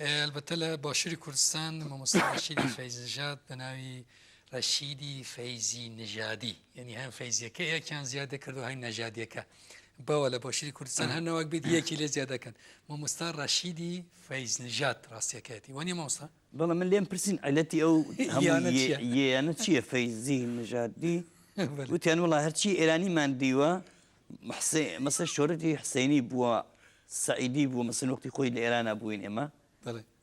البته لە باشووری کوردستان مامۆستا ڕەشیدی فەیزنژاد بە ناوی ڕەشیدی فەیزی نژادی، یعنی هەم فەیزیەکە یەکیان زیادە کرد و هەم نەژادیەکە، بەوە لە باشووری کوردستان هەرنەوەک بێت یەکی لێ زیادەکەن. مامۆستا ڕەشیدی فەیزنژاد ڕاستیەکەیەتی وانی مامۆستا؟ بەڵام من لێم پرسین عیلەتی ئەو یانە چییە فەیزی نژادی؟ وتیان وڵا هەرچی ئێرانیمان دیوە مەسەل شۆرەتی حسەینی بووە، سەعیدی بووە، مەسەل وەختی خۆی لە ئێرانە بووین ئێمە،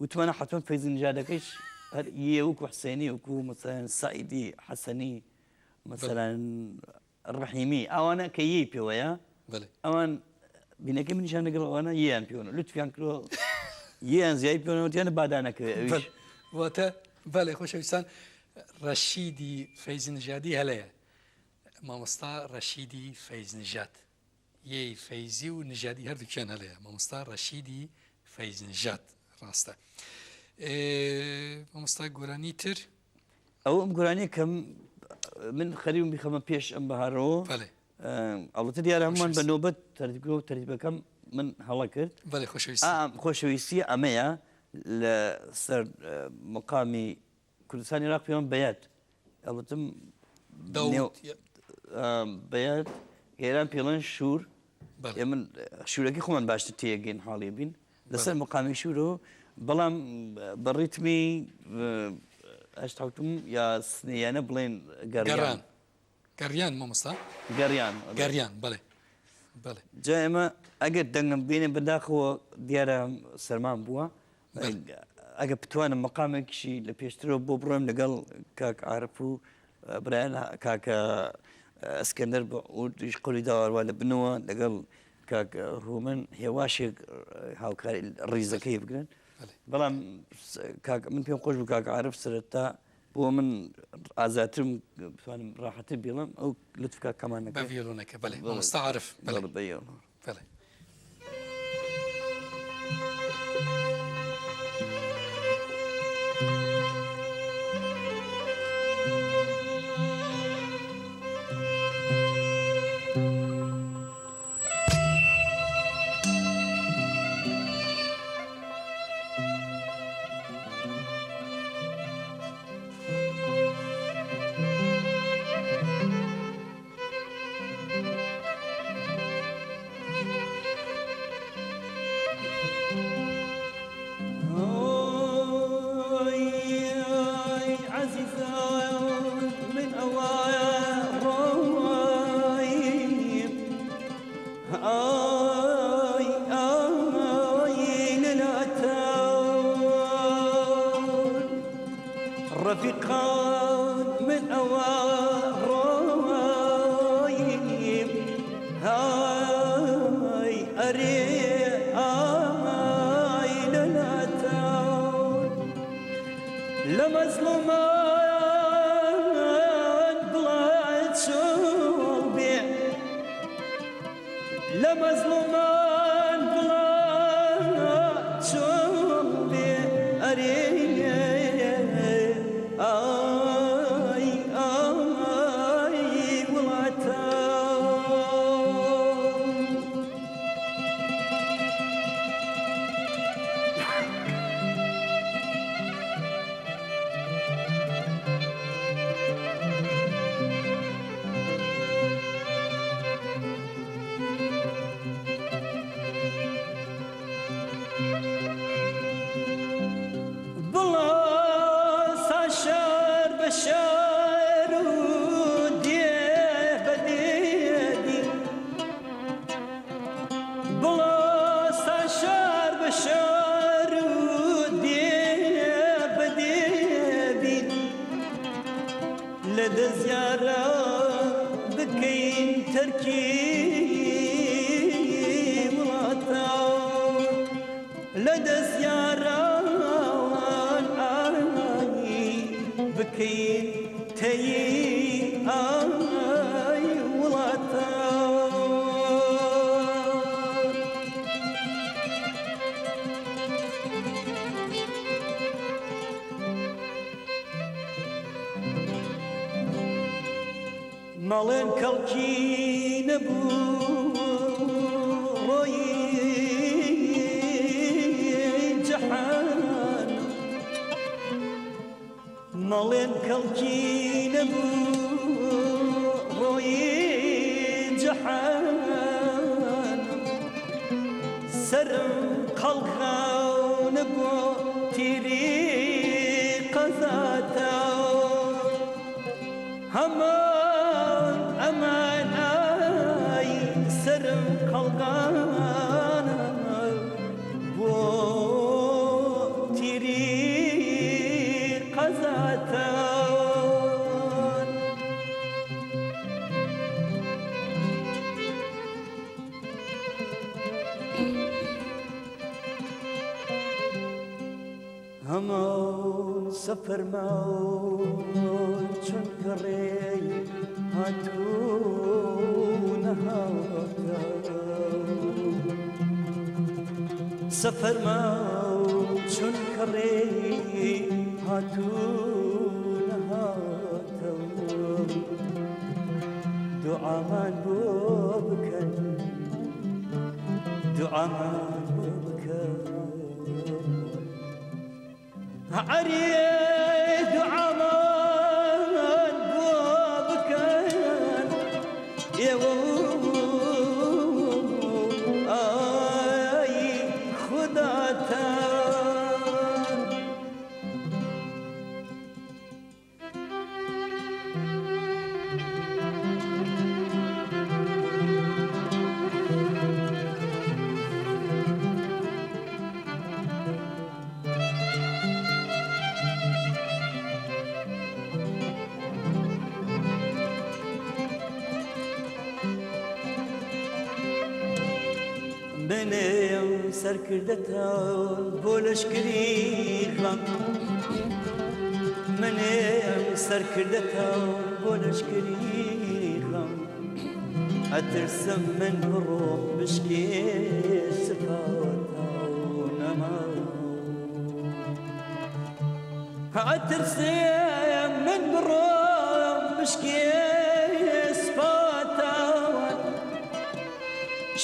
وتمانە حتمما فەیزی نژادەکەیش هەر یە وەکو حسەینی وەکو مەسەلەن سەعیدی حەسەنی مەسەلەن ڕەحیمی ئەوانە کە یەی پێوەیە ئەوان بینەکەی منیشان لەگەڵ ئەوانە یەیان پێوەنە لوتفیان کردووە یەیان زیای پێوەنەوەتیانە بادانەکەوێ ئەویش واتە بەڵێ خۆشەویستان ڕەشیدی فەیزنژادی هەلەیە، مامۆستا ڕەشیدی فەیزنژاد، یەی فەیزی و نژادی هەردووکیان هەلەیە، مامۆستا ڕەشیدی فەیزنژاد ڕاستە. مامۆستا گۆرانی تر ئەو ئەم گۆرانیە کەم من خەریوم بیخەمە پێش ئەم بەهارەوە ئەڵەتە دیارە هەمووان بە نۆبەت تەرتیبکردەوە و تەرتیبەکەم من هەڵە کرد. خۆشەویستی ئەمەیە لە سەر مقامی کوردستانی عێراق پێوەم بەیات ئەڵەتم بەیات ئێران پێڵەن شور من شوورەکەی خۆمان باشتر تێگەین حاڵی بین لەسەر مقامی شوورەوە، بەڵام بە ڕیتمی ئەشتاوتم یا سنەیانە بڵێن گەڕیان مامۆستا گەڕیان بەڵێ بەڵێ جا ئێمە ئەگەر دەنگم بێنێ بەداخەوە دیارە سەرمان بووە، ئەگە بتوانم مقامێکیشی لە پێشترەوە بۆ بڕۆم لەگەڵ کاک عارف و برایان کاکە ئەسکەندەر ئیش قوڵی داوەڕوا لە بنەوە لەگەڵ کاک هومن هێواشێک هاوکاری ڕیزەکەی بگرن، بەڵام من پێم خۆش بوو کاک عارف سەرەتا بۆ من ئازاترم بتوانم ڕاحەتر بێڵم ئەو لوتفکە کەمانەکە بە ڤیۆلۆنەکە بەڵێ مامۆستا عارف بەڵێ. ماڵێن کەڵکی نەبوو ڕۆی جەحان ماڵێن کەڵکی نەبوو ڕۆیی جەحان سەرم قەڵخاو نەبوو تیری قەزاتە هەمان ئەمان ئای سەرم قەڵغانە بۆ تیری قەزاتان هەمان سەفەرما چۆن گەڕێی هاتوو نەهاتە سەفەرما چۆن گەڕێی هاتوو نەهاتە دوعامان بۆ بکەن دوعامان بۆ بکەن عەریێ دوعامان بۆ بکەن ئێوە ئای خوداتان منێم سەرکردەتان بۆ لەشکری خەم منێم سەرکردەتان بۆ لەشکری خەم ئەترسم من بڕۆم بشکێ سپاتاو نەما ئەترسم من بڕۆم بشکێ سپاتاوان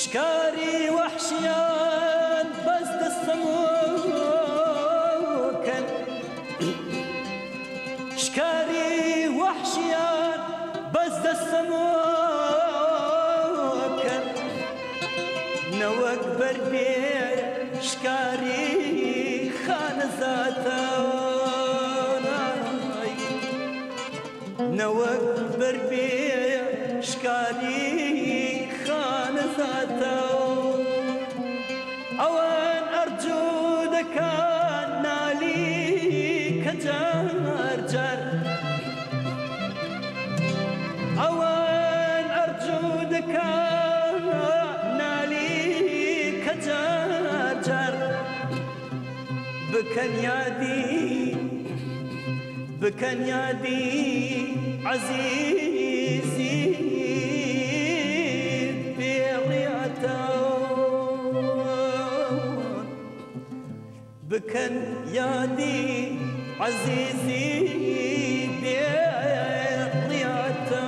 شکاری وحشیان بەس دەستەمۆکەن شکاری وحشیان بەس دەستەمۆکەن نەوەک بەربێ شکاری خانەزاتان نەوەک بەربێ شکاری ئەوان ئەرجوو دەکەن نالی کە جار جار ئەوان ئەرجوو دەکەن نالی کە جار جار بکەن یادی عەزیزی بکەن یادی عەزیزی بێڕیاتە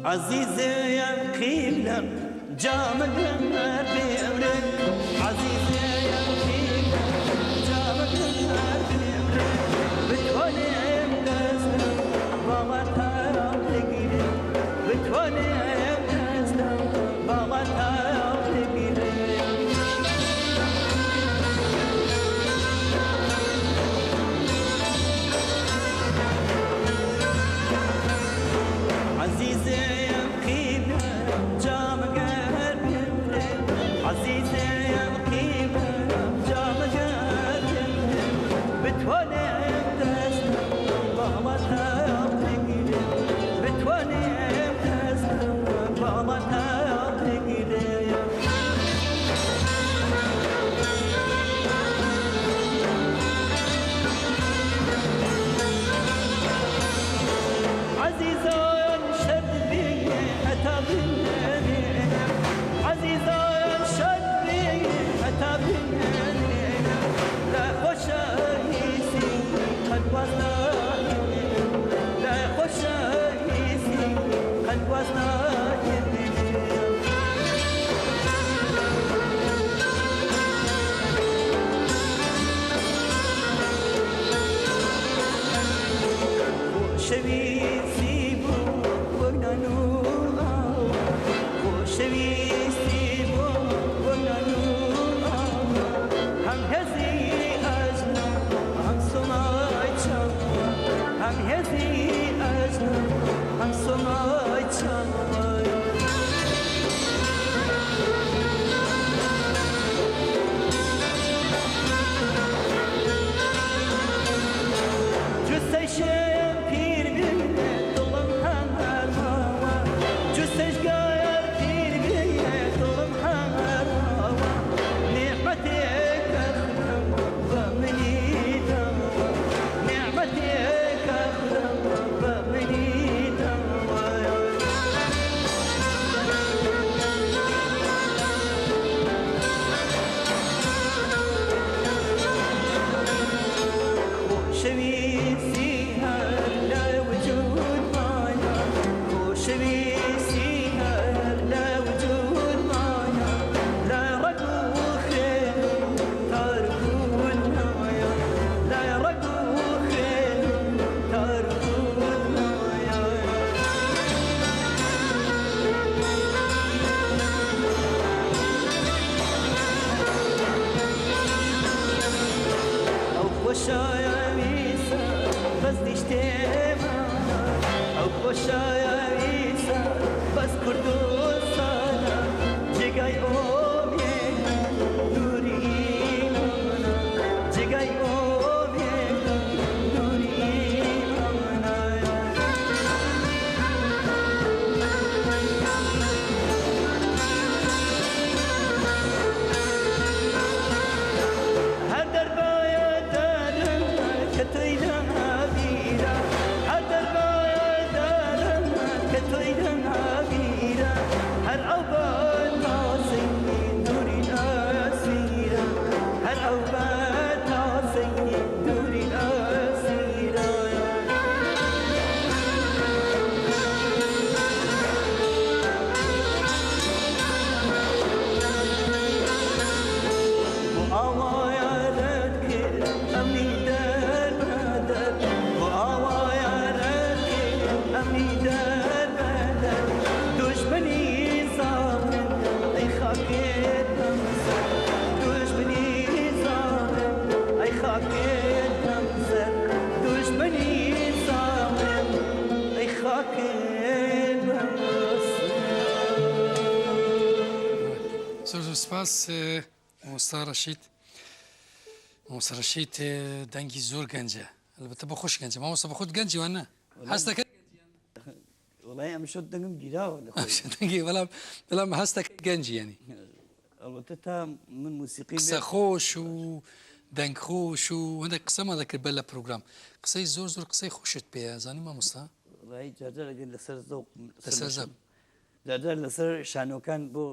عزيزي قيلة جامد بأمرك عزيزي قيلة جامد بأمرك بتوني مدزم بغتها تقيلة بتوني مدزم بغتها تقيلة عزيزي عزيزي يا مقيم خوشایە ویسە بەس نیشتێمانە ئەو خۆشایە ویسە بەس کوردستانە جێگای ئۆمێنە دووری ئیمانە جێگای ئۆمێنە دووری ئیمانە هەر دەربایە دارم کە تۆی نابیرە هەر دەربایە دارم کە تۆی نابیرە هەر ئەو بە تاسەی دووری ئەسیرە هەر ئەو بە تاسەی دووری ئەسیرە بۆ ئاوایەرت کرد ئەمنی دەربەدەر بۆ ئاوایەرت کرد ئەمنی دەربەدەر دوژمنی زاڵم ئەی خاکێت بەمزەر دوژمنی زاڵم ئەی خاکێت بەمزەر دوژمنی زاڵم ئەی خاکێت بەمزەر زۆر زۆر سپاس مامۆستا ڕەشید دەنگی زۆر گەنجە البته بە خۆش گەنجە مامۆستا بە خۆت گەنجی وانە هەستەکە وڵای ئەم شۆ دەنگم گیراوە لە خۆی. دەنگی بەڵام هەستەکە گەنجی ینی ئەڵبەتە تا من موسیقی قسە خۆش و دەنگ خۆش و هەندێک قسەمان دەکرد بەر لە پرۆگرام قسەی زۆر زۆر قسەی خۆشت پێە زانی مامۆستا وڵای جارجار ئەگەر لەسەر زەوق لەسەر زەب جارجار لەسەر شانۆکان بۆ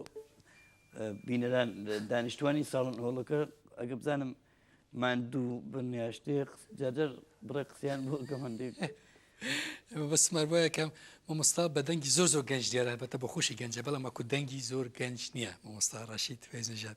بینەران دانیشتوانی ساڵن هۆڵەکە ئەگە بزانم ماندوو بنیاشتێ جارجار بڕێ قسەیان بۆ گەمەندێک بەسمار وایە کەم مامۆستا بە دەنگی زۆر زۆر گەنج دیارە بەتە بە خۆشی گەنجە بەڵام ئەکو دەنگی زۆر گەنج نییە مامۆستا ڕەشید فەیز نەژاد